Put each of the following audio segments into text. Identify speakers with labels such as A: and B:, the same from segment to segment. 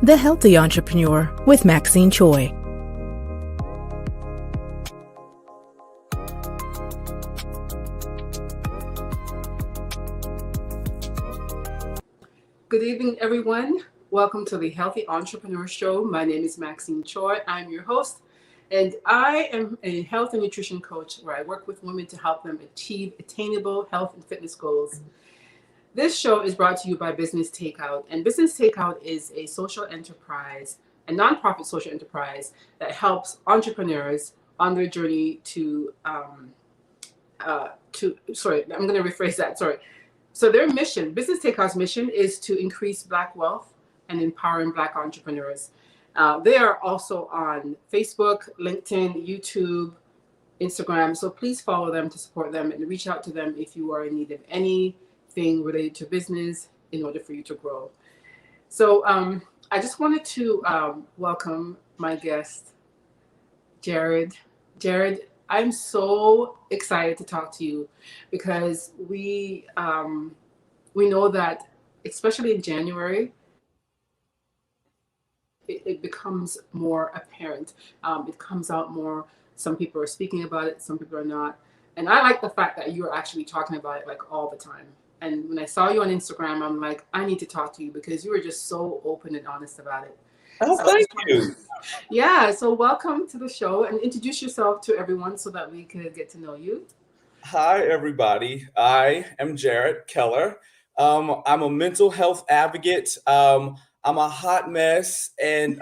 A: The Healthy Entrepreneur with Maxine Choy.
B: Good evening, everyone. Welcome to the Healthy Entrepreneur Show. My name is Maxine Choy. I'm your host, and I am a health and nutrition coach where I work with women to help them achieve attainable health and fitness goals. This show is brought to you by Business Takeout, and Business Takeout is a social enterprise, a nonprofit social enterprise that helps entrepreneurs on their journey to I'm going to rephrase that. So their mission, Business Takeout's mission, is to increase Black wealth and empowering Black entrepreneurs. They are also on Facebook, LinkedIn, YouTube, Instagram. So please follow them to support them and reach out to them if you are in need of anything related to business in order for you to grow. So I just wanted to welcome my guest, Jarred. Jarred, I'm so excited to talk to you because we know that, especially in January, it becomes more apparent. It comes out more. Some people are speaking about it, some people are not. And I like the fact that you're actually talking about it like all the time. And when I saw you on Instagram, I'm like, I need to talk to you because you were just so open and honest about it.
C: Oh,
B: So
C: thank you.
B: Yeah, so welcome to the show and introduce yourself to everyone so that we could get to know you.
C: Hi, everybody. I am Jarred Keller. I'm a mental health advocate. I'm a hot mess and,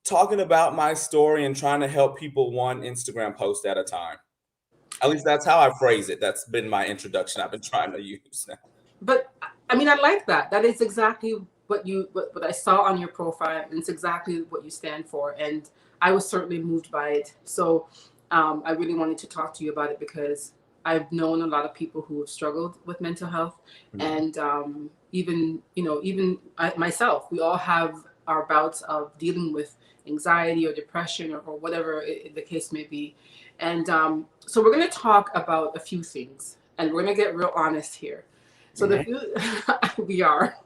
C: talking about my story and trying to help people one Instagram post at a time. At least that's how I phrase it. That's been my introduction I've been trying to use now.
B: But I mean, I like that. That is exactly what I saw on your profile, and it's exactly what you stand for. And I was certainly moved by it. So I really wanted to talk to you about it because I've known a lot of people who have struggled with mental health, and even myself. We all have our bouts of dealing with anxiety or depression or whatever the case may be. And so we're going to talk about a few things, and we're going to get real honest here. So we are.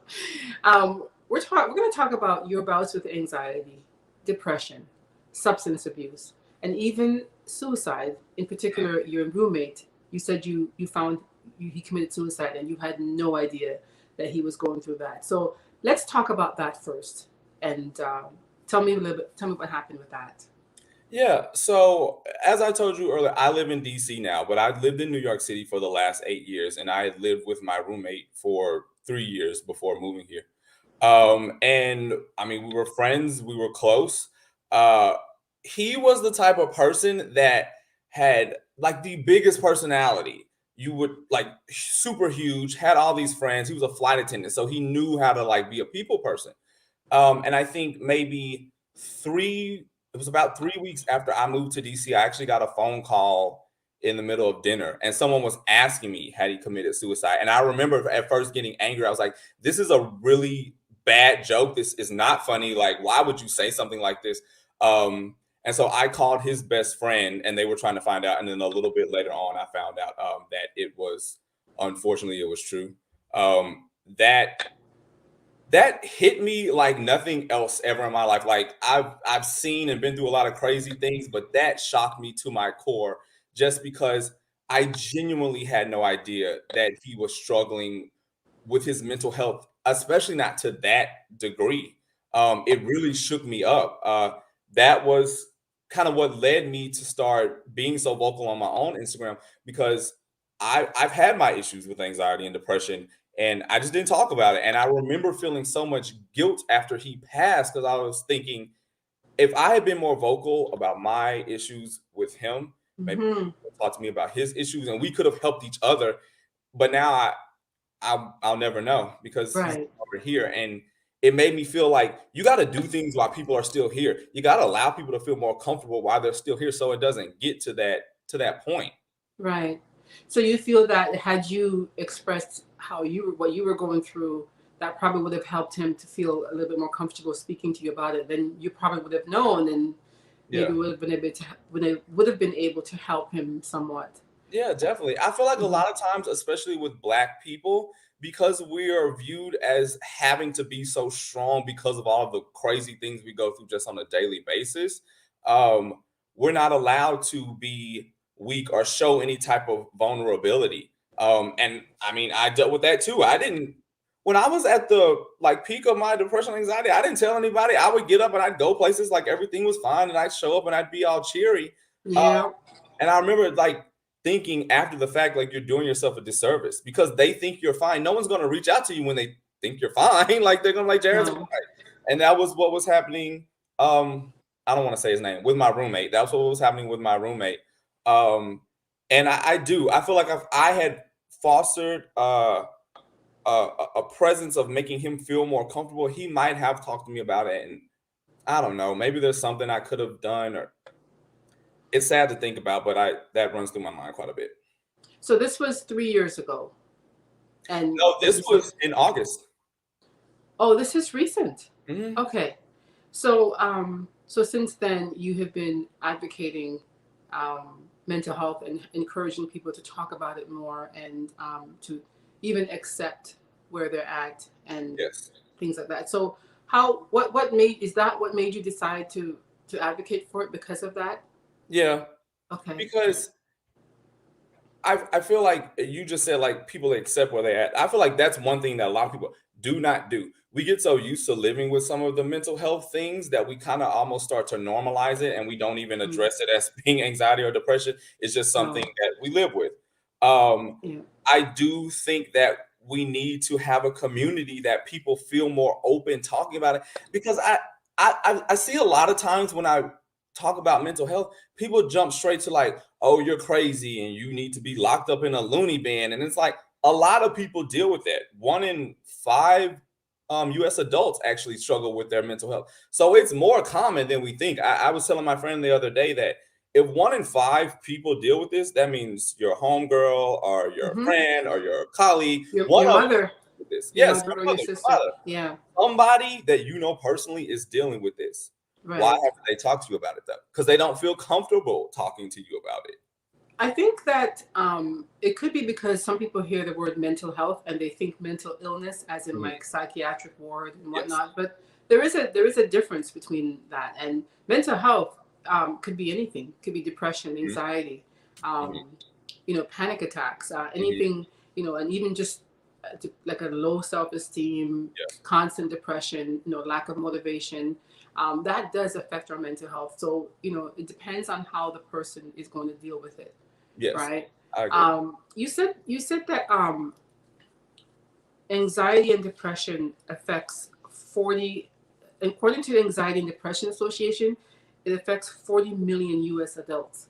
B: We're going to talk about your bouts with anxiety, depression, substance abuse, and even suicide. In particular, your roommate. You said you found he committed suicide, and you had no idea that he was going through that. So let's talk about that first, and tell me what happened with that.
C: Yeah. So as I told you earlier, I live in DC now, but I lived in New York City for the last 8 years, and I lived with my roommate for 3 years before moving here. And I mean, we were friends, we were close. He was the type of person that had like the biggest personality. You would like super huge, had all these friends. He was a flight attendant, so he knew how to like be a people person. And I think it was about 3 weeks after I moved to DC, I actually got a phone call in the middle of dinner, and someone was asking me had he committed suicide. And I remember at first getting angry. I was like, this is a really bad joke. This is not funny. Like, why would you say something like this? And so I called his best friend, and they were trying to find out. And then a little bit later on, I found out unfortunately, it was true. That hit me like nothing else ever in my life. Like I've seen and been through a lot of crazy things, but that shocked me to my core just because I genuinely had no idea that he was struggling with his mental health, especially not to that degree. It really shook me up. That was kind of what led me to start being so vocal on my own Instagram because I've had my issues with anxiety and depression. And I just didn't talk about it. And I remember feeling so much guilt after he passed because I was thinking, if I had been more vocal about my issues with him, maybe he would talk to me about his issues and we could have helped each other. But now I'll never know because he's over here. And it made me feel like you got to do things while people are still here. You got to allow people to feel more comfortable while they're still here so it doesn't get to that point.
B: Right. So you feel that had you expressed what you were going through, that probably would have helped him to feel a little bit more comfortable speaking to you about it. Then you probably would have known, and maybe would have been able to help him somewhat.
C: Yeah, definitely. I feel like a lot of times, especially with Black people, because we are viewed as having to be so strong because of all of the crazy things we go through just on a daily basis, we're not allowed to be weak or show any type of vulnerability. And I mean, I dealt with that too. When I was at the peak of my depression and anxiety, I didn't tell anybody. I would get up and I'd go places like everything was fine, and I'd show up and I'd be all cheery.
B: Yeah.
C: And I remember thinking after the fact, you're doing yourself a disservice because they think you're fine. No one's going to reach out to you when they think you're fine. They're going to be Jarred's fine. And that was what was happening. I don't want to say his name, with my roommate. That's what was happening with my roommate. And I feel like if I had fostered a presence of making him feel more comfortable, he might have talked to me about it. And I don't know, maybe there's something I could have done, or it's sad to think about, but that runs through my mind quite a bit.
B: So this was 3 years ago. And
C: no, this was in August.
B: Oh, this is recent.
C: Mm-hmm.
B: Okay. So so since then you have been advocating mental health and encouraging people to talk about it more, and to even accept where they're at and things like that. So what made you decide to advocate for it because of that?
C: Yeah.
B: Okay.
C: Because I feel like you just said people accept where they're at. I feel like that's one thing that a lot of people do not do. We get so used to living with some of the mental health things that we kind of almost start to normalize it, and we don't even address it as being anxiety or depression. It's just something that we live with. I do think that we need to have a community that people feel more open talking about it, because I see a lot of times when I talk about mental health, people jump straight to oh, you're crazy and you need to be locked up in a loony bin. And it's a lot of people deal with that. 1 in 5 U.S. adults actually struggle with their mental health. So it's more common than we think. I was telling my friend the other day that if 1 in 5 people deal with this, that means your homegirl or your friend or your colleague,
B: your mother.
C: With this.
B: Your
C: Yes,
B: mother
C: your
B: or
C: mother,
B: your sister. Yeah.
C: Somebody that you know personally is dealing with this. Right. Why haven't they talked to you about it though? Because they don't feel comfortable talking to you about it.
B: I think that it could be because some people hear the word mental health and they think mental illness, as in psychiatric ward and whatnot. Yes. But there is a difference between that, and mental health could be anything. Could be depression, anxiety, panic attacks, anything, and even just like a low self-esteem, constant depression, lack of motivation. That does affect our mental health. So, it depends on how the person is going to deal with it.
C: Yes.
B: Right.
C: I agree.
B: You said that anxiety and depression affects 40, according to the Anxiety and Depression Association, it affects 40 million U.S. adults.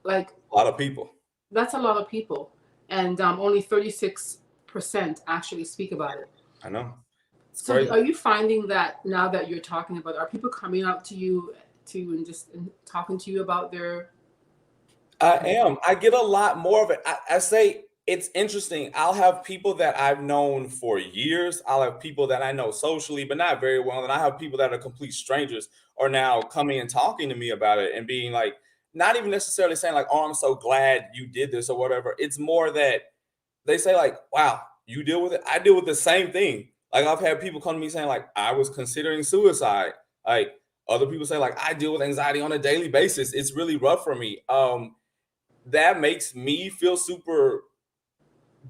B: A
C: lot of people.
B: That's a lot of people. And only 36% actually speak about it.
C: I know.
B: So are you finding that now that you're talking about it, are people coming up to you and talking to you about their...
C: I am. I get a lot more of it. I say it's interesting. I'll have people that I've known for years. I'll have people that I know socially, but not very well. And I have people that are complete strangers are now coming and talking to me about it and being not even necessarily saying oh, I'm so glad you did this or whatever. It's more that they say wow, you deal with it. I deal with the same thing. I've had people come to me saying I was considering suicide. Other people say I deal with anxiety on a daily basis. It's really rough for me. That makes me feel super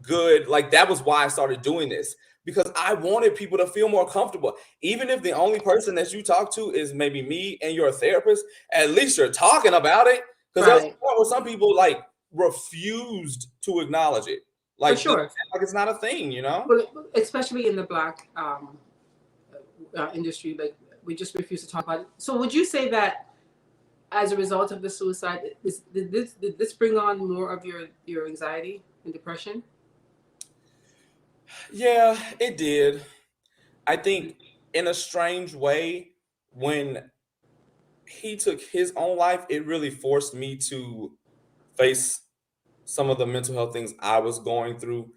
C: good. That was why I started doing this, because I wanted people to feel more comfortable. Even if the only person that you talk to is maybe me and your therapist, at least you're talking about it. Because there was a point where some people refused to acknowledge it.
B: For sure.
C: It's not a thing,
B: Well, especially in the Black industry, we just refuse to talk about it. So would you say that as a result of the suicide, did this bring on more of your anxiety and depression?
C: Yeah, it did. I think in a strange way, when he took his own life, it really forced me to face some of the mental health things I was going through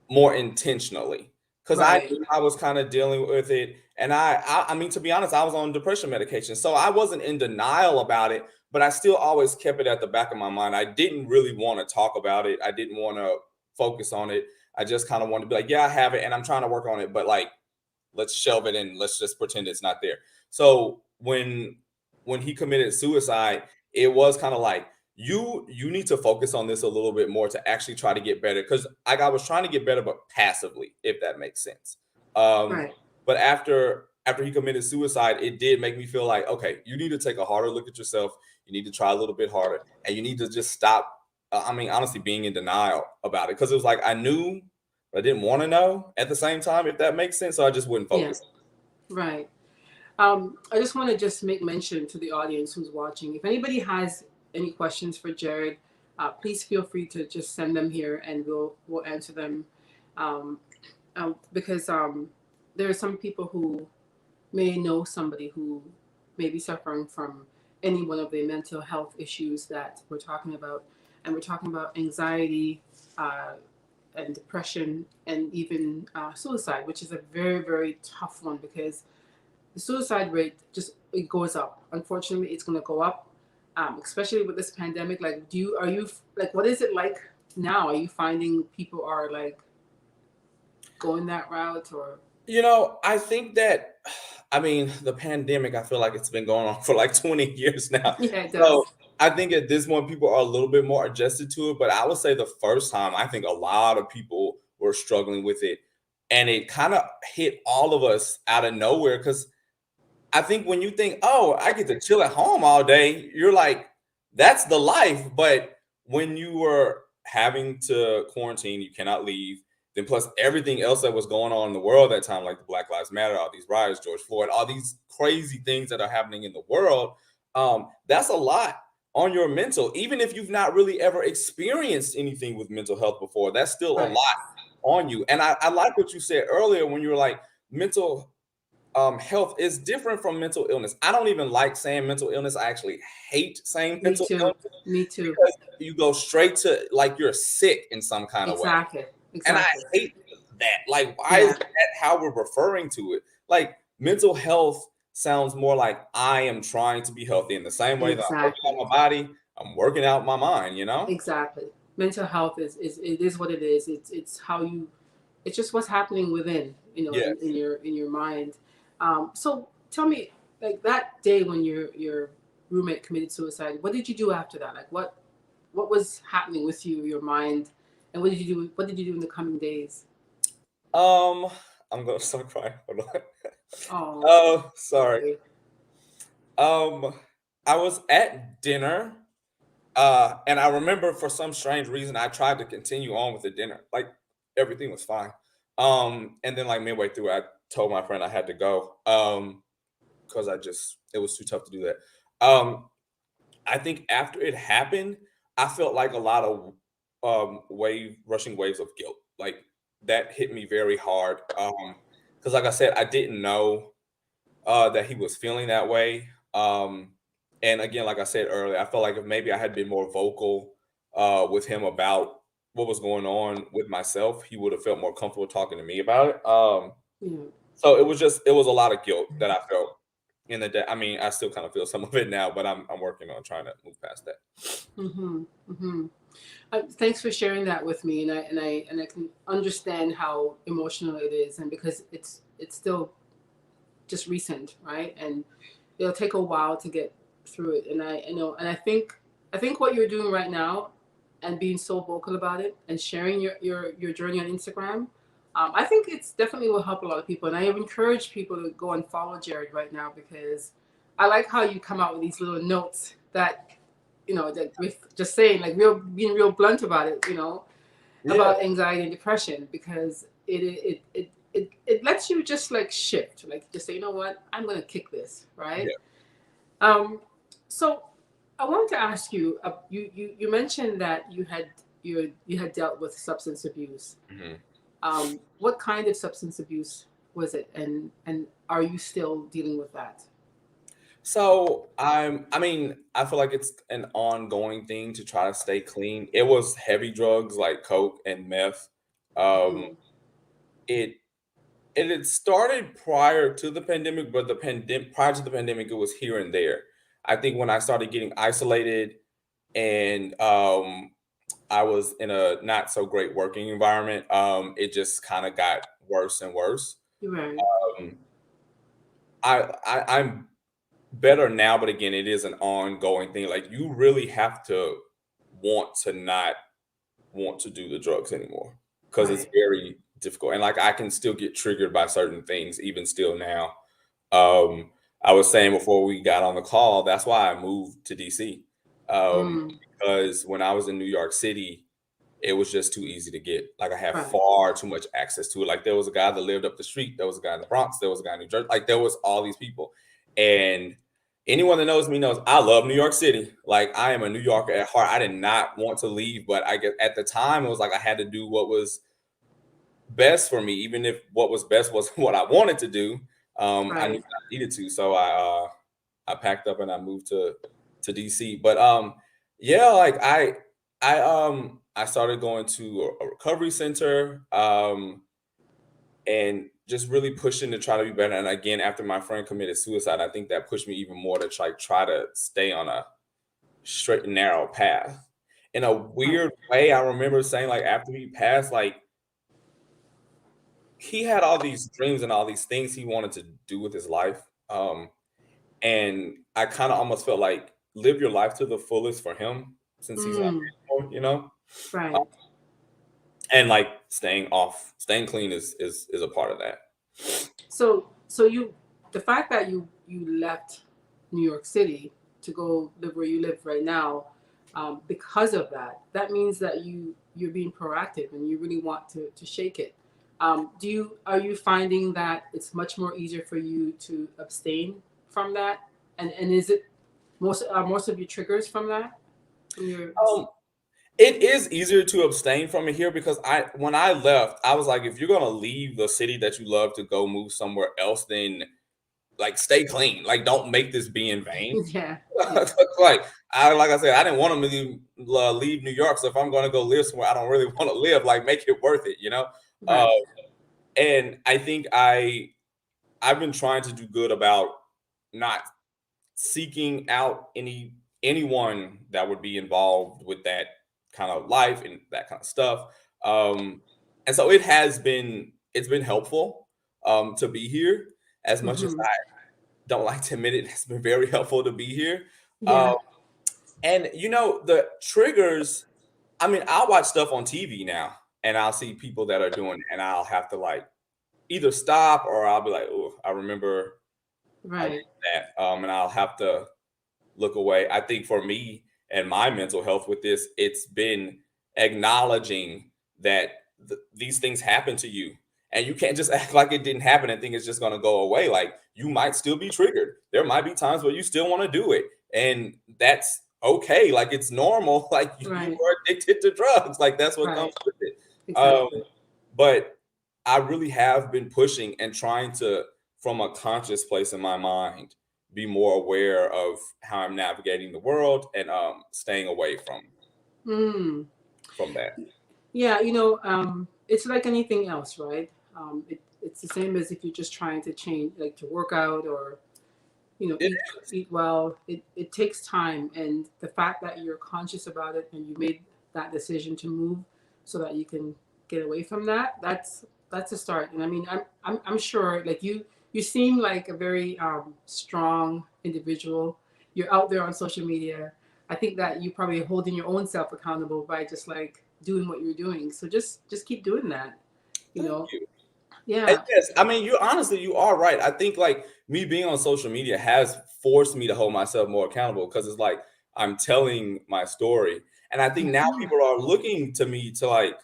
C: more intentionally. Because I was kind of dealing with it. And I mean, to be honest, I was on depression medication. So I wasn't in denial about it, but I still always kept it at the back of my mind. I didn't really want to talk about it. I didn't want to focus on it. I just kind of wanted to be like, yeah, I have it and I'm trying to work on it, but like, let's shelve it and let's just pretend it's not there. So when he committed suicide, it was kind of like, you need to focus on this a little bit more to actually try to get better, because I was trying to get better but passively, if that makes sense. um
B: Right.
C: but after he committed suicide, it did make me feel like, okay, you need to take a harder look at yourself. You need to try a little bit harder, and you need to just stop, I mean, honestly, being in denial about it, because it was like I knew, but I didn't want to know at the same time, if that makes sense. So I just wouldn't
B: Yeah.
C: focus.
B: Right. I just want to just make mention to the audience who's watching. If anybody has any questions for Jarred, please feel free to just send them here, and we'll answer them. Um, because there are some people who may know somebody who may be suffering from any one of the mental health issues that we're talking about, and we're talking about anxiety, uh, and depression, and even suicide, which is a very, very tough one, because the suicide rate just, it goes up. Unfortunately, it's going to go up, especially with this pandemic. Like, are you like, what is it like now? Are you finding people are like going that route, or?
C: I think that, I mean, the pandemic, I feel like it's been going on for like 20 years now.
B: Yeah, it
C: So
B: does.
C: I think at this point, people are a little bit more adjusted to it. But I would say the first time, I think a lot of people were struggling with it. And it kind of hit all of us out of nowhere. Because I think when you think, oh, I get to chill at home all day, you're like, that's the life. But when you were having to quarantine, you cannot leave. Then plus everything else that was going on in the world at that time, like the Black Lives Matter, all these riots, George Floyd, all these crazy things that are happening in the world, that's a lot on your mental. Even if you've not really ever experienced anything with mental health before, that's still a
B: Right.
C: lot on you. And I like what you said earlier when you were like, mental health is different from mental illness. I don't even like saying mental illness. I actually hate saying
B: Me
C: mental
B: too.
C: illness,
B: Me too.
C: because you go straight to like you're sick in some kind of way.
B: Exactly.
C: And I
B: Exactly.
C: hate that. Like, why is
B: Yeah.
C: that how we're referring to it? Like, mental health sounds more like I am trying to be healthy, in the same way that I'm working
B: Exactly.
C: on my body, I'm working out my mind.
B: Exactly. Mental health is it is what it is. It's how you. It's just what's happening within,
C: Yes.
B: in your mind. So tell me, like that day when your roommate committed suicide, what did you do after that? Like what was happening with you, your mind, and what did you do? What did you do in the coming days?
C: Um, I'm gonna start crying. Hold on.
B: Oh,
C: Oh, sorry.
B: sorry.
C: Um, I was at dinner. And I remember for some strange reason, I tried to continue on with the dinner. Like, everything was fine. And then like midway through, I told my friend I had to go. Because it was too tough to do that. I think after it happened, I felt like a lot of rushing waves of guilt. Like, that hit me very hard. Because like I said, I didn't know that he was feeling that way. And again, like I said earlier, I felt like if maybe I had been more vocal with him about what was going on with myself, he would have felt more comfortable talking to me about it.
B: Yeah.
C: So it was a lot of guilt that I felt in the day. I mean, I still kind of feel some of it now, but I'm working on trying to move past that.
B: Mm-hmm. Mm-hmm. Thanks for sharing that with me, and I can understand how emotional it is, and because it's still just recent, right? And it'll take a while to get through it. And I think what you're doing right now, and being so vocal about it, and sharing your journey on Instagram, I think it's definitely will help a lot of people. And I encourage people to go and follow Jarred right now, because I like how you come out with these little notes that, that with just saying, like, being real blunt about it,
C: Yeah,
B: about anxiety and depression, because it lets you just like shift, like just say, you know what, I'm gonna kick this, right?
C: yeah.
B: So I wanted to ask you, you mentioned that you had dealt with substance abuse.
C: Mhm.
B: What kind of substance abuse was it, and are you still dealing with that?
C: So I mean, I feel like it's an ongoing thing to try to stay clean. It was heavy drugs like coke and meth. Um,
B: Mm,
C: it it had started prior to the pandemic, but the pandemic prior to the pandemic, it was here and there. I think when I started getting isolated and I was in a not so great working environment, it just kind of got worse and worse.
B: Right.
C: Um, I'm better now, but again, it is an ongoing thing. Like you really have to want to not want to do the drugs anymore because it's
B: Right.
C: very difficult. And like I can still get triggered by certain things, even still now. Um, I was saying before we got on the call, that's why I moved to DC.
B: Mm.
C: Because when I was in New York City, it was just too easy to get. Like I had
B: Right.
C: far too much access to it. Like there was a guy that lived up the street, there was a guy in the Bronx, there was a guy in New Jersey. Like there was all these people. And anyone that knows me knows I love New York City. Like I am a New Yorker at heart. I did not want to leave, but I guess at the time it was like I had to do what was best for me, even if what was best was what I wanted to do. I knew
B: Right.
C: I needed to, so I packed up and I moved to DC. But yeah, like I started going to a recovery center, and just really pushing to try to be better. And again, after my friend committed suicide, I think that pushed me even more to try to stay on a straight and narrow path. In a
B: Right.
C: weird way, I remember saying like after he passed, like he had all these dreams and all these things he wanted to do with his life. And I kind of almost felt like live your life to the fullest for him since he's not
B: Mm.
C: anymore, you know? Uh,
B: Right.
C: and like staying clean is a part of that.
B: So the fact that you left New York City to go live where you live right now, because of that, that means that you're being proactive and you really want to shake it. Are you finding that it's much more easier for you to abstain from that? And is it most of your triggers from that? From your
C: Um, it is easier to abstain from it here because when I left, I was like, if you're gonna leave the city that you love to go move somewhere else, then like stay clean. Like don't make this be in vain.
B: yeah, yeah,
C: Like I said, I didn't want him to leave New York. So if I'm going to go live somewhere I don't really want to live, like make it worth it, you know. Uh,
B: right.
C: and I think I've been trying to do good about not seeking out anyone that would be involved with that kind of life and that kind of stuff. Um, and so it's been helpful to be here as much as
B: Hmm.
C: I don't like to admit it. It's been very helpful to be here.
B: Yeah.
C: And you know, the triggers, I mean, I'll watch stuff on TV now and I'll see people that are doing it and I'll have to like either stop or I'll be like, oh, I remember I did
B: Right.
C: that. And I'll have to look away. I think for me and my mental health with this, it's been acknowledging that these things happen to you. And you can't just act like it didn't happen and think it's just going to go away. Like you might still be triggered. There might be times where you still want to do it. And that's okay. Like it's normal. Like you
B: Right.
C: are addicted to drugs. Like that's what comes
B: Right.
C: with it. Um,
B: Exactly.
C: but I really have been pushing and trying to, from a conscious place in my mind, be more aware of how I'm navigating the world and staying away
B: Mm.
C: from that.
B: Yeah, it's like anything else, right? It's the same as if you're just trying to change, like to work out or,
C: It
B: eat well. It takes time, and the fact that you're conscious about it and you made that decision to move so that you can get away from that. That's a start. And I mean, I'm sure, like you seem like a very strong individual. You're out there on social media. I think that you probably are holding your own self accountable by just like doing what you're doing. So just keep doing that. You
C: Thank
B: know,
C: you. And
B: yeah.
C: yes, I mean, you are right. I think like me being on social media has forced me to hold myself more accountable because it's like I'm telling my story. And I think now
B: Mhm.
C: people are looking to me to like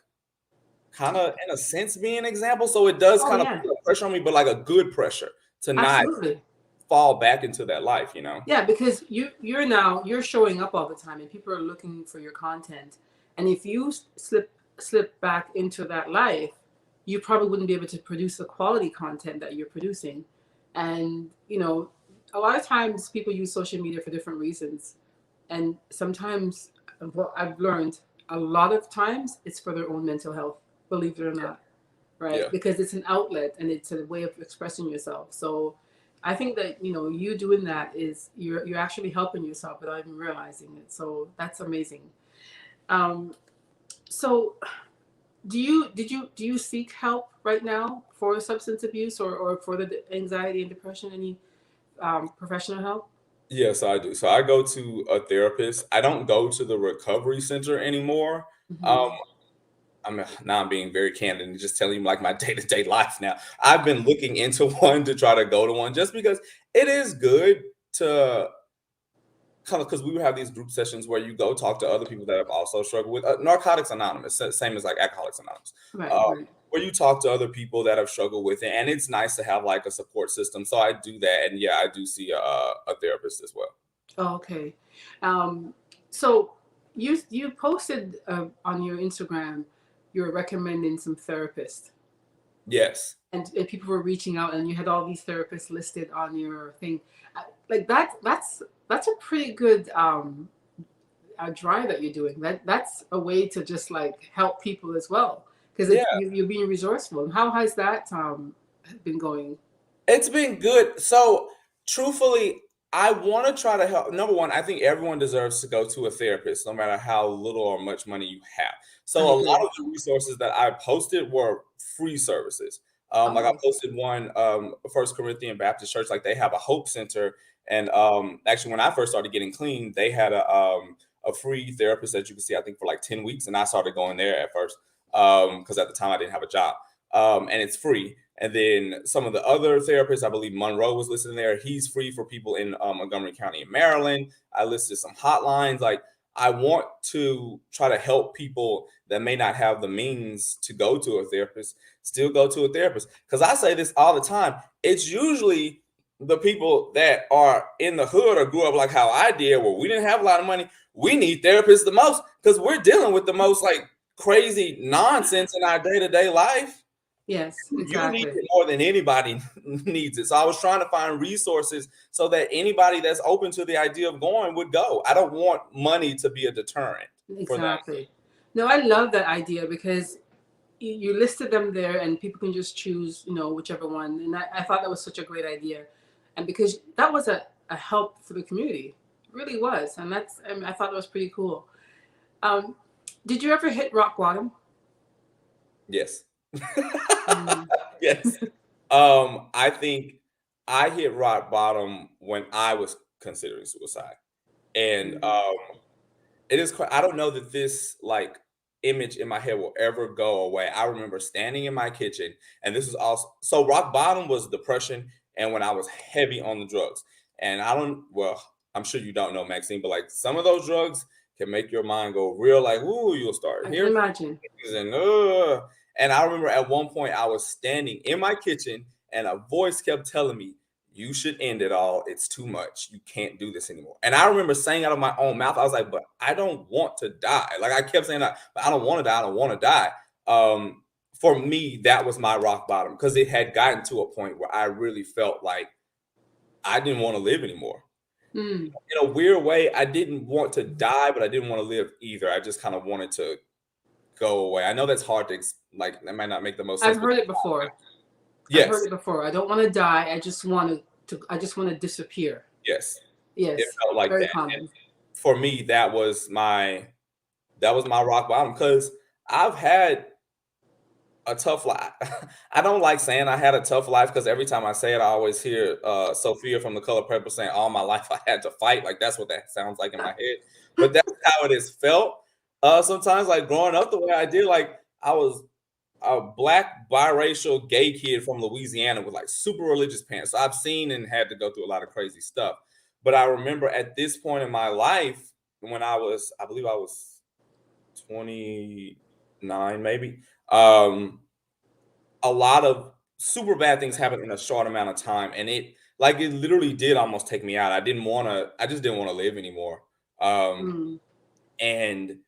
C: kind of in a sense be an example. So it does
B: Oh
C: kind of
B: yeah,
C: put pressure on me, but like a good pressure to not
B: absolutely.
C: fall back into that life, you know?
B: Yeah, because you're showing up all the time, and people are looking for your content. And if you slip back into that life, you probably wouldn't be able to produce the quality content that you're producing. And a lot of times people use social media for different reasons, and sometimes what I've learned, a lot of times it's for their own mental health. Believe it or not, right?
C: Yeah.
B: Because it's an outlet and it's a way of expressing yourself. So I think that you doing that is you're actually helping yourself without even realizing it. So that's amazing. Um, So do you seek help right now for substance abuse or for the anxiety and depression? Any professional help?
C: Yes, I do. So I go to a therapist. I don't go to the recovery center anymore. Um,
B: Hmm.
C: now I'm being very candid and just telling you like my day-to-day life now. I've been looking into one to try to go to one just because it is good to kind of because we would have these group sessions where you go talk to other people that have also struggled with Narcotics Anonymous, same as like Alcoholics Anonymous,
B: Right,
C: uh,
B: right.
C: where you talk to other people that have struggled with it, and it's nice to have like a support system. So I do that, and yeah, I do see a therapist as well.
B: Oh, okay. Um, so you posted on your Instagram you were recommending some therapists,
C: Yes.
B: and people were reaching out, and you had all these therapists listed on your thing. Like that's a pretty good drive that you're doing. That's a way to just like help people as well because
C: Yeah.
B: you're being resourceful. And how has that been going?
C: It's been good. So, truthfully, I want to try to help. Number one, I think everyone deserves to go to a therapist, no matter how little or much money you have.
B: I
C: So, a lot
B: agree.
C: of the resources that I posted were free services. Like I
B: Oh,
C: posted one, First Corinthian Baptist Church, like they have a Hope Center, and actually, when I first started getting clean, they had a free therapist that you could see, I think, for like 10 weeks, and I started going there at first because at the time I didn't have a job, and it's free. And then some of the other therapists, I believe Monroe was listed in there. He's free for people in Montgomery County in Maryland. I listed some hotlines. Like I want to try to help people that may not have the means to go to a therapist, still go to a therapist. Because I say this all the time. It's usually the people that are in the hood or grew up like how I did, where we didn't have a lot of money. We need therapists the most because we're dealing with the most like crazy nonsense in our day-to-day life.
B: yes,
C: You need
B: exactly.
C: it more than anybody needs it. So I was trying to find resources so that anybody that's open to the idea of going would go. I don't want money to be a deterrent for them.
B: Exactly. No, I love that idea because you listed them there and people can just choose, whichever one. And I thought that was such a great idea. And because that was a help for the community, it really was. And I thought that was pretty cool. Um, did you ever hit rock bottom?
C: Yes.
B: Mm.
C: Yes. I think I hit rock bottom when I was considering suicide. And
B: Mm.
C: it is I don't know that this like image in my head will ever go away. I remember standing in my kitchen, and this was also so rock bottom was depression, and when I was heavy on the drugs. And I don't well, I'm sure you don't know, Maxine, but like some of those drugs can make your mind go real like, ooh, you'll start
B: I can
C: hearing
B: imagine.
C: things and I remember at one point I was standing in my kitchen and a voice kept telling me, you should end it all. It's too much. You can't do this anymore. And I remember saying out of my own mouth, I was like, but I don't want to die. Like I kept saying that, but I don't want to die. I don't want to die. For me, that was my rock bottom because it had gotten to a point where I really felt like I didn't want to live anymore.
B: Mm.
C: In a weird way, I didn't want to die, but I didn't want to live either. I just kind of wanted to go away. I know that's hard to like. That might not make the most sense,
B: I've
C: but
B: heard it before. I've
C: yes,
B: heard it before. I don't want to die. I just want to disappear.
C: yes, it
B: Yes.
C: felt like
B: Very
C: that. And
B: common.
C: for me, that was my rock bottom because I've had a tough life. I don't like saying I had a tough life because every time I say it, I always hear Sophia from The Color Purple saying, "All my life I had to fight." Like that's what that sounds like in my head. But that's how it has felt. Sometimes, like growing up the way I did, like I was a black biracial gay kid from Louisiana with like super religious parents. So I've seen and had to go through a lot of crazy stuff. But I remember at this point in my life, when I believe I was 29, maybe, a lot of super bad things happened in a short amount of time. And it literally did almost take me out. I just didn't want to live anymore. Um,
B: Mm.
C: and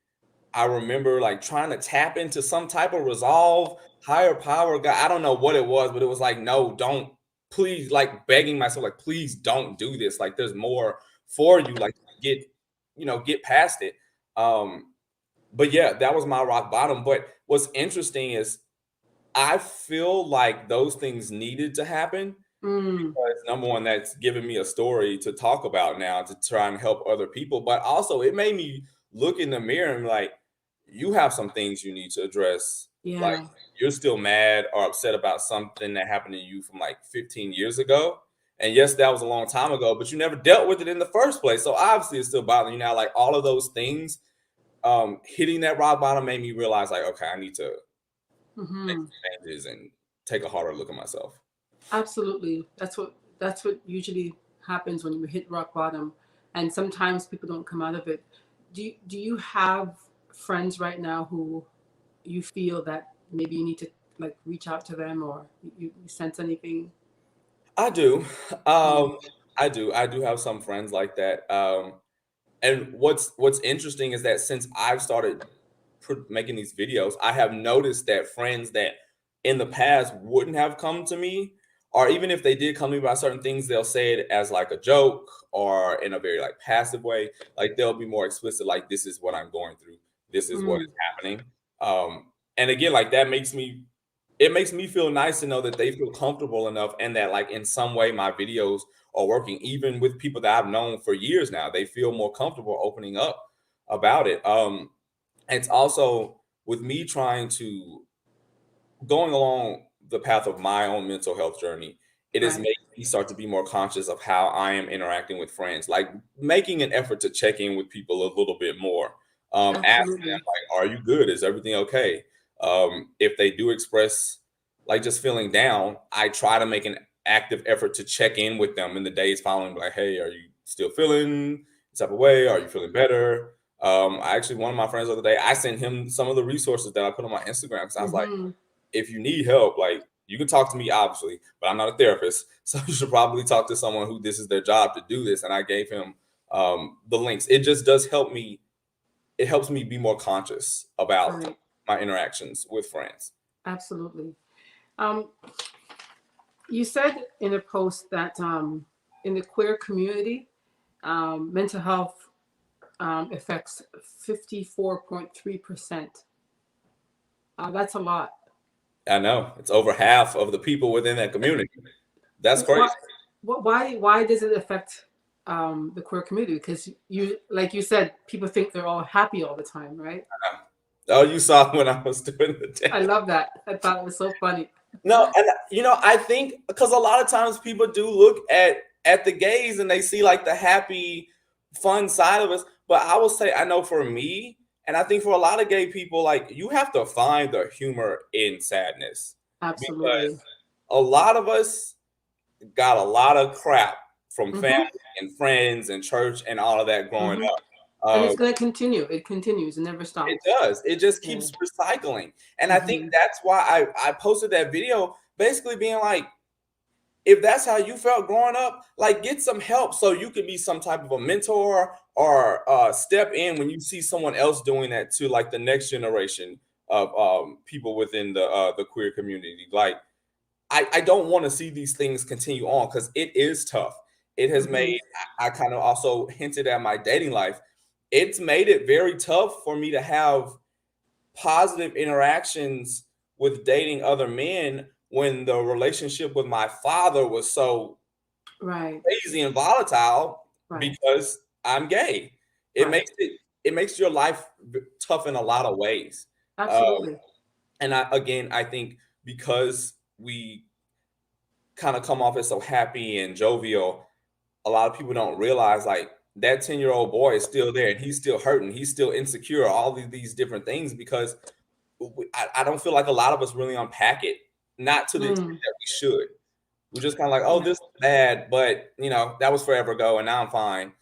C: I remember like trying to tap into some type of resolve, higher power. God, I don't know what it was, but it was like, no, don't, please, like begging myself, like, please don't do this. Like, there's more for you. Like, get past it. Um, but yeah, that was my rock bottom. But what's interesting is I feel like those things needed to happen
B: Mm.
C: because number one, that's given me a story to talk about now to try and help other people. But also, it made me look in the mirror and like, you have some things you need to address. Like
B: Yeah.
C: you're still mad or upset about something that happened to you from like 15 years ago. And yes, that was a long time ago, but you never dealt with it in the first place. So obviously it's still bothering you now. Like all of those things, hitting that rock bottom made me realize like, okay, I need to make
B: Hmm.
C: some changes and take a harder look at myself.
B: Absolutely. That's what usually happens when you hit rock bottom, and sometimes people don't come out of it. Do you have friends right now who you feel that maybe you need to like reach out to them, or you sense anything?
C: I do.
B: Mm.
C: I do have some friends like that. And what's interesting is that since I've started making these videos, I have noticed that friends that in the past wouldn't have come to me, or even if they did come to me about certain things, they'll say it as like a joke or in a very like passive way. Like they'll be more explicit, like this is what I'm going through, this is what
B: Mm.
C: is happening. And again, like that makes me it makes me feel nice to know that they feel comfortable enough and that like in some way my videos are working, even with people that I've known for years now. They feel more comfortable opening up about it. It's also with me trying to going along the path of my own mental health journey, it has
B: Right.
C: made me start to be more conscious of how I am interacting with friends, like making an effort to check in with people a little bit more. Asking them
B: Absolutely.
C: like, "Are you good? Is everything okay?" If they do express like just feeling down, I try to make an active effort to check in with them in the days following, like, "Hey, are you still feeling this type of way? Are you feeling better?" I actually one of my friends the other day, I sent him some of the resources that I put on my Instagram because I was like,
B: Hmm.
C: if you need help, like you can talk to me, obviously, but I'm not a therapist. So you should probably talk to someone who this is their job to do this. And I gave him the links. It just does help me. It helps me be more conscious about
B: Right.
C: my interactions with friends.
B: Absolutely. Um, you said in a post that in the queer community, mental health affects 54.3%. That's a lot.
C: I know it's over half of the people within that community. That's crazy.
B: Why, why does it affect the queer community? Because you, like you said, people think they're all happy all the time, right?
C: Oh, you saw when I was doing the
B: I
C: dance.
B: love that. I thought it was so funny.
C: No, and I think because a lot of times people do look at the gays and they see like the happy, fun side of us. But I will say, I know for me, and I think for a lot of gay people, like you have to find the humor in sadness because
B: Absolutely.
C: a lot of us got a lot of crap from family
B: Hmm.
C: and friends and church and all of that growing
B: Hmm.
C: up.
B: And it's going to continue. It continues. It never
C: It
B: stops.
C: does. It just
B: Yeah.
C: keeps recycling. And I think
B: Hmm.
C: that's why I posted that video basically being like, if that's how you felt growing up, like get some help so you can be some type of a mentor or step in when you see someone else doing that to like the next generation of people within the queer community. Like I don't want to see these things continue on because it is tough. It has
B: Hmm.
C: made I kind of also hinted at my dating life. It's made it very tough for me to have positive interactions with dating other men when the relationship with my father was so
B: Right.
C: crazy and volatile
B: Right.
C: because I'm gay. It
B: Right.
C: makes it makes your life tough in a lot of ways. Um,
B: Absolutely.
C: and I think because we kind of come off as so happy and jovial, a lot of people don't realize like that 10-year-old boy is still there and he's still hurting, he's still insecure, all of these different things because I don't feel like a lot of us really unpack it, not to the extent
B: Mm.
C: that we should. We're just kind of like, oh,
B: Yeah.
C: this is bad, but that was forever ago, and now I'm fine.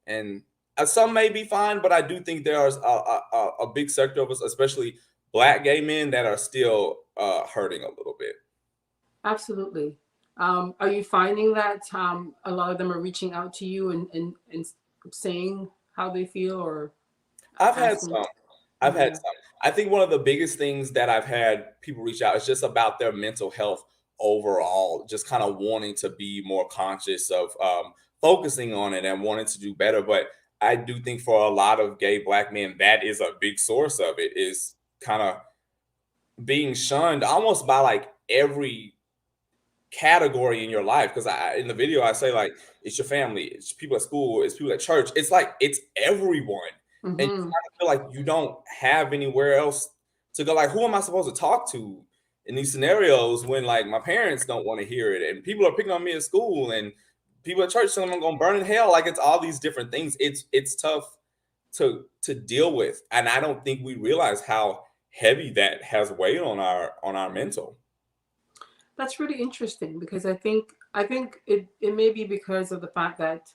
C: And some may be fine, but I do think there's a big sector of us, especially Black gay men, that are still hurting a little bit.
B: Absolutely. Are you finding that a lot of them are reaching out to you and saying how they feel or
C: I've had
B: asking?
C: some. I've had
B: Yeah.
C: some. I think one of the biggest things that I've had people reach out is just about their mental health overall, just kind of wanting to be more conscious of focusing on it and wanting to do better. But I do think for a lot of gay Black men, that is a big source of it, is kind of being shunned almost by like every category in your life. Because in the video I say like it's your family, it's people at school, it's people at church, it's like it's everyone. and you
B: Mm-hmm.
C: kind of feel like you don't have anywhere else to go. Like, who am I supposed to talk to in these scenarios when like my parents don't want to hear it, and people are picking on me at school, and people at church telling me I'm gonna burn in hell? Like, it's all these different things. It's tough to deal with, and I don't think we realize how heavy that has weighed on our mental.
B: That's really interesting because I think it may be because of the fact that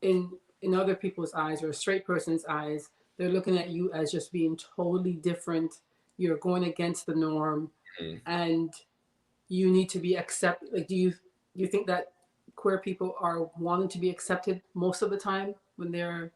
B: in other people's eyes or a straight person's eyes, they're looking at you as just being totally different. You're going against the norm,
C: Mm.
B: and you need to be accepted. Like, do you think that queer people are wanting to be accepted most of the time when they're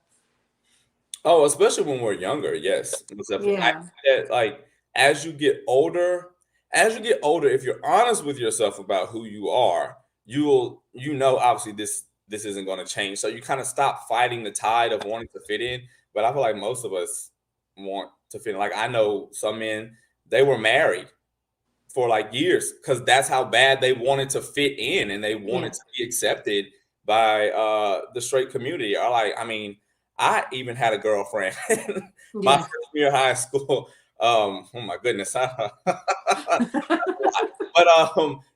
C: Oh, especially when we're younger, yes. Most definitely. I
B: yeah.
C: think that like as you get older, if you're honest with yourself about who you are, you know obviously this isn't going to change. So you kind of stop fighting the tide of wanting to fit in. But I feel like most of us want to fit in. Like I know some men, they were married for like years because that's how bad they wanted to fit in and they
B: Yeah.
C: wanted to be accepted by the straight community. Or like, I mean, I even had a girlfriend my
B: Yeah.
C: freshman year of high school. Oh my goodness. But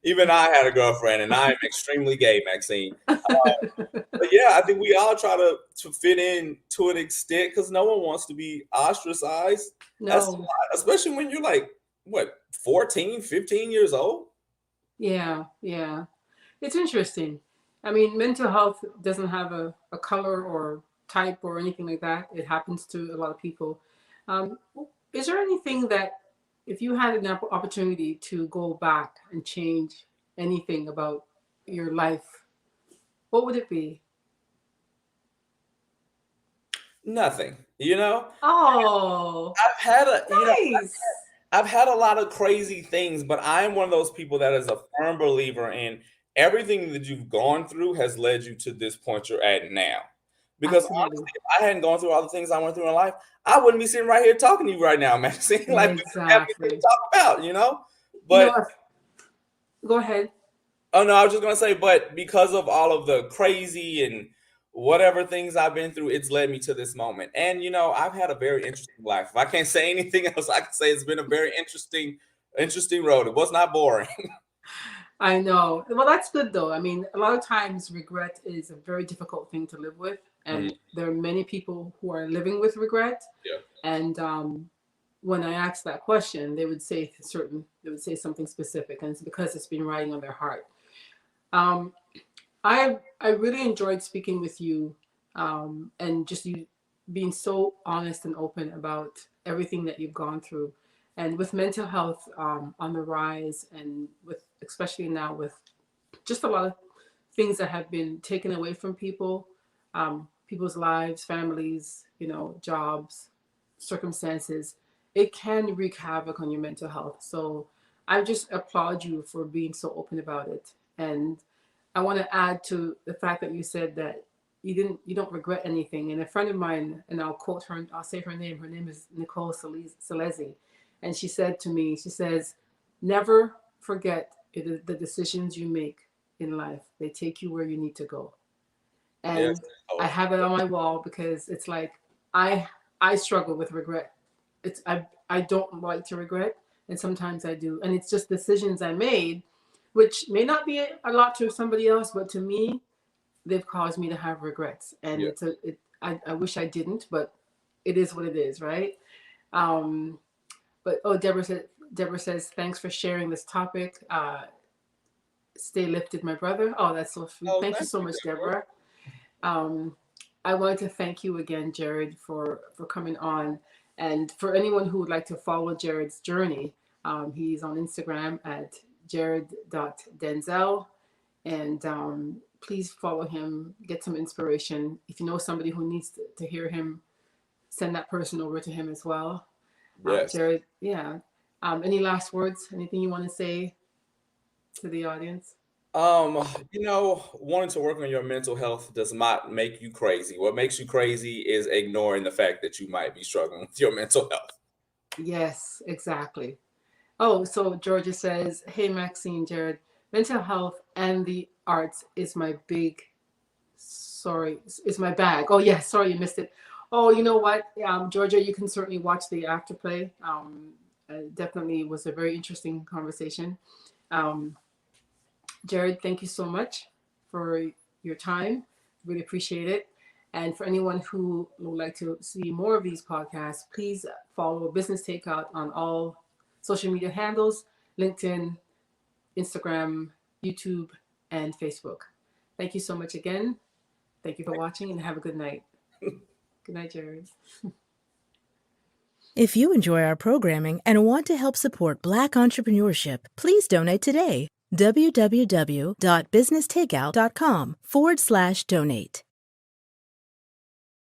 C: even I had a girlfriend and I am extremely gay, Maxine. But yeah, I think we all try to fit in to an extent because no one wants to be ostracized. That's a
B: No.
C: lot, especially when you're like, what, 14, 15 years old?
B: Yeah. Yeah. It's interesting. I mean, mental health doesn't have a color or type or anything like that. It happens to a lot of people. Um, is there anything that, if you had an opportunity to go back and change anything about your life, what would it be?
C: Nothing. You know,
B: Oh,
C: I've had a, you know,
B: nice.
C: I've had a lot of crazy things, but I'm one of those people that is a firm believer in everything that you've gone through has led you to this point you're at now. Because
B: Absolutely.
C: honestly, if I hadn't gone through all the things I went through in life, I wouldn't be sitting right here talking to you right now, Maxine. Like we wouldn't have anything to
B: Exactly.
C: talk about, you know?
B: You
C: But
B: know, go ahead.
C: oh no, I was just gonna say, but because of all of the crazy and whatever things I've been through, it's led me to this moment. And you know, I've had a very interesting life. If I can't say anything else, I can say it's been a very interesting road. It was not boring.
B: I know. Well, that's good though. I mean, a lot of times regret is a very difficult thing to live with,
C: Mhm.
B: and there are many people who are living with regret.
C: Yeah.
B: And when I asked that question, they would say something specific, and it's because it's been riding on their heart. Um, I really enjoyed speaking with you, and just you being so honest and open about everything that you've gone through, and with mental health on the rise, and with especially now with just a lot of things that have been taken away from people, people's lives, families, jobs, circumstances. It can wreak havoc on your mental health. So I just applaud you for being so open about it. And I want to add to the fact that you said that you don't regret anything. And a friend of mine, and I'll quote her, I'll say her name. Her name is Nicole Salesi, and she said to me, she says, "Never forget the decisions you make in life. They take you where you need to go."
C: Yes.
B: And I
C: Oh,
B: have it on my wall because it's like I I struggle with regret. I don't like to regret, and sometimes I do, and it's just decisions I made, which may not be a lot to somebody else, but to me, they've caused me to have regrets, and
C: yeah.
B: I wish I didn't, but it is what it is, right? Um, but oh, Deborah says thanks for sharing this topic. Stay lifted, my brother. Oh, that's so sweet.
C: Oh,
B: Thank you
C: thank
B: so
C: you,
B: much,
C: Deborah.
B: Deborah. Um, I wanted to thank you again, Jarred, for coming on. And for anyone who would like to follow Jarred's journey, he's on Instagram at Jarred.Denzel. And please follow him, get some inspiration. If you know somebody who needs to hear him, send that person over to him as well.
C: Yes.
B: Jarred, yeah. Any last words? Anything you want to say to the audience?
C: Wanting to work on your mental health does not make you crazy. What makes you crazy is ignoring the fact that you might be struggling with your mental health.
B: Yes, exactly. Oh, so Georgia says, "Hey Maxine, Jarred, mental health and the arts is my big, sorry, is my bag." Oh yeah, sorry you missed it. Oh, you know what, Georgia, you can certainly watch the afterplay. Definitely was a very interesting conversation. Um, Jarred, thank you so much for your time. Really appreciate it. And for anyone who would like to see more of these podcasts, please follow Business Takeout on all social media handles: LinkedIn, Instagram, YouTube, and Facebook. Thank you so much again. Thank you for watching and have a good night. Good night, Jarred.
A: If you enjoy our programming and want to help support Black entrepreneurship, please donate today. www.businesstakeout.com/donate.